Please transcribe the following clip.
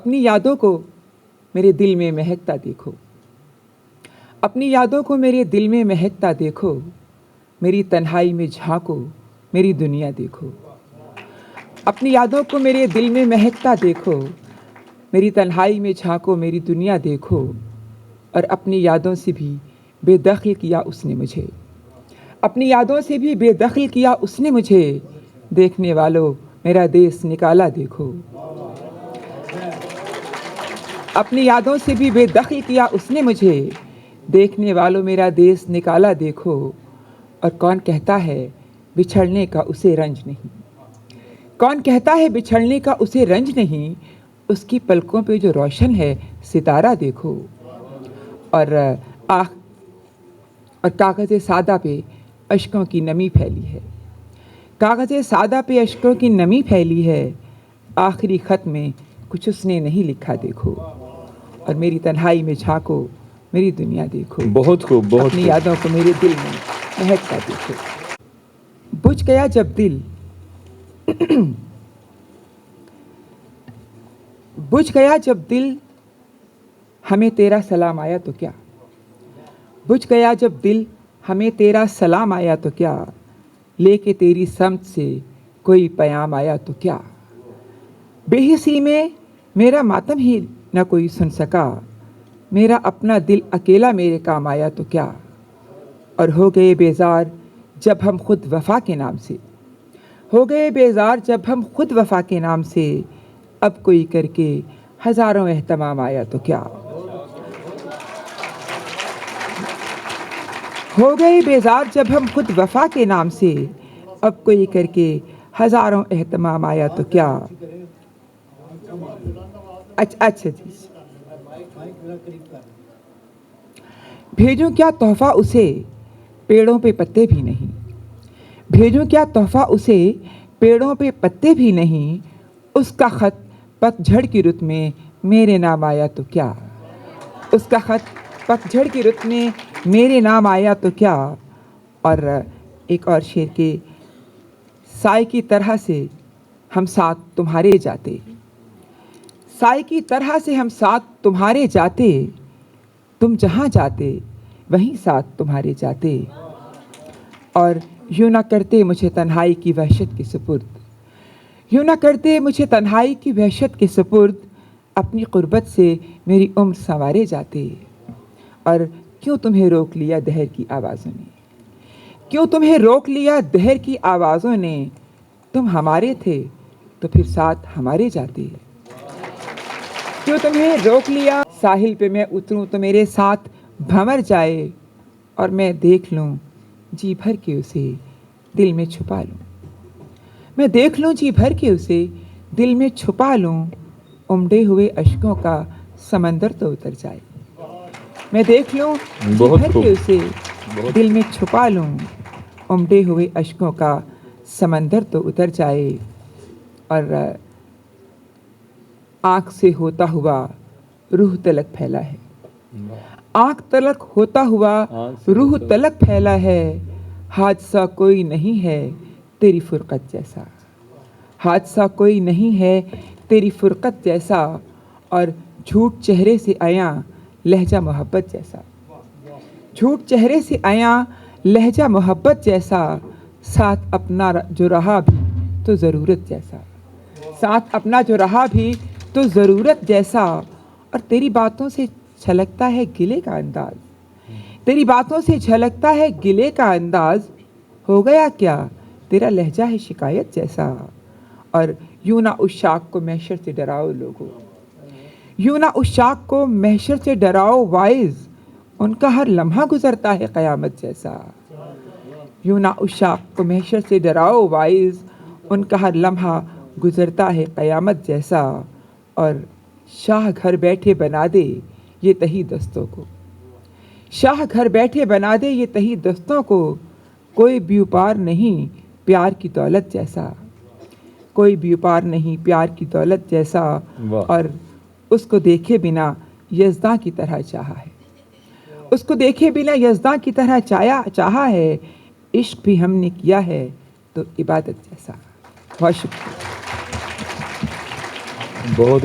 اپنی یادوں کو میرے دل میں مہکتا دیکھو، اپنی یادوں کو میرے دل میں مہکتا دیکھو، میری تنہائی میں جھانکو، میری دنیا دیکھو۔ اپنی یادوں کو میرے دل میں مہکتا دیکھو، میری تنہائی میں جھانکو، میری دنیا دیکھو۔ اور اپنی یادوں سے بھی بے دخل کیا اس نے مجھے، اپنی یادوں سے بھی بے دخل کیا اس نے مجھے، دیکھنے والوں میرا دیس نکالا دیکھو۔ اپنی یادوں سے بھی بے دخل کیا اس نے مجھے، دیکھنے والوں میرا دیس نکالا دیکھو۔ اور کون کہتا ہے بچھڑنے کا اسے رنج نہیں، کون کہتا ہے بچھڑنے کا اسے رنج نہیں، اس کی پلکوں پہ جو روشن ہے ستارہ دیکھو۔ اور کاغذ سادہ پہ اشکوں کی نمی پھیلی ہے، کاغذ سادہ پہ اشکوں کی نمی پھیلی ہے، آخری خط میں کچھ اس نے نہیں لکھا دیکھو۔ اور میری تنہائی میں جھانکو، میری دنیا دیکھو۔ بہت خوب، بہت اپنی خوب۔ یادوں کو میرے دل میں مہکتا دیکھو۔ بجھ گیا جب دل، بجھ گیا جب دل، ہمیں تیرا سلام آیا تو کیا، بجھ گیا جب دل ہمیں تیرا سلام آیا تو کیا، لے کے تیری سمت سے کوئی پیام آیا تو کیا، بے حسی میں میرا ماتم ہی نہ کوئی سن سکا، میرا اپنا دل اکیلا میرے کام آیا تو کیا۔ اور ہو گئے بیزار جب ہم خود وفا کے نام سے، ہو گئے بیزار جب ہم خود وفا کے نام سے، اب کوئی کر کے ہزاروں اہتمام آیا تو کیا۔ ہو گئے بیزار جب ہم خود وفا کے نام سے، اب کوئی کر کے ہزاروں اہتمام آیا تو کیا۔ اچھا جی، بھیجوں کیا تحفہ اسے، پیڑوں پہ پتے بھی نہیں، بھیجوں کیا تحفہ اسے، پیڑوں پہ پتے بھی نہیں، اس کا خط پت جھڑ کی رت میں میرے نام آیا تو کیا، اس کا خط پت جھڑ کی رت میں میرے نام آیا تو کیا۔ اور ایک اور شعر کے، سائے کی طرح سے ہم ساتھ تمہارے جاتے، سائے کی طرح سے ہم ساتھ تمہارے جاتے، تم جہاں جاتے وہیں ساتھ تمہارے جاتے۔ اور یوں نہ کرتے مجھے تنہائی کی وحشت کے سپرد، یوں نہ کرتے مجھے تنہائی کی وحشت کے سپرد، اپنی قربت سے میری عمر سنوارے جاتے۔ اور کیوں تمہیں روک لیا دہر کی آوازوں نے، کیوں تمہیں روک لیا دہر کی آوازوں نے، تم ہمارے تھے تو پھر ساتھ ہمارے جاتے۔ کیوں تمہیں روک لیا ساحل پہ میں اتروں تو میرے ساتھ بھنور جائے، اور میں دیکھ لوں جی بھر کے اسے دل میں چھپا لوں، میں دیکھ لوں جی بھر کے اسے دل میں چھپا لوں، امڈے ہوئے اشکوں کا سمندر تو اتر جائے، میں دیکھ لوں جی بھر کے اسے دل میں چھپا لوں، امڈے ہوئے اشکوں کا سمندر تو اتر جائے۔ اور آنکھ سے ہوتا ہوا روح تلک پھیلا ہے، آنکھ تلک ہوتا ہوا روح تلک پھیلا ہے، حادثہ کوئی نہیں ہے تیری فرقت جیسا، حادثہ کوئی نہیں ہے تیری فرقت جیسا، اور جھوٹ چہرے سے عیاں لہجہ محبت جیسا، جھوٹ چہرے سے عیاں لہجہ محبت جیسا، ساتھ اپنا جو رہا بھی تو ضرورت جیسا، ساتھ اپنا جو رہا بھی تو ضرورت جیسا۔ اور تیری باتوں سے چھلکتا ہے گلے کا انداز، تیری باتوں سے جھلکتا ہے گلے کا انداز، ہو گیا کیا تیرا لہجہ ہے شکایت جیسا۔ اور یوں نہ اس شاخ کو محشر سے ڈراؤ لوگو، یوں نہ اس شاخ کو محشر سے ڈراؤ وائز، ان کا ہر لمحہ گزرتا ہے قیامت جیسا، یوں نہ اس شاخ کو محشر سے ڈراؤ وائز، ان کا ہر لمحہ گزرتا ہے قیامت جیسا۔ اور شاہ گھر بیٹھے بنا دے یہ تہی دستوں کو، شاہ گھر بیٹھے بنا دے یہ تہی دستوں کو، کوئی بیوپار نہیں پیار کی دولت جیسا، کوئی بیوپار نہیں پیار کی دولت جیسا۔ اور اس کو دیکھے بنا یزداں کی طرح چاہا ہے، اس کو دیکھے بنا یزداں کی طرح چاہا ہے، عشق بھی ہم نے کیا ہے تو عبادت جیسا۔ بہت شکریہ۔ بہت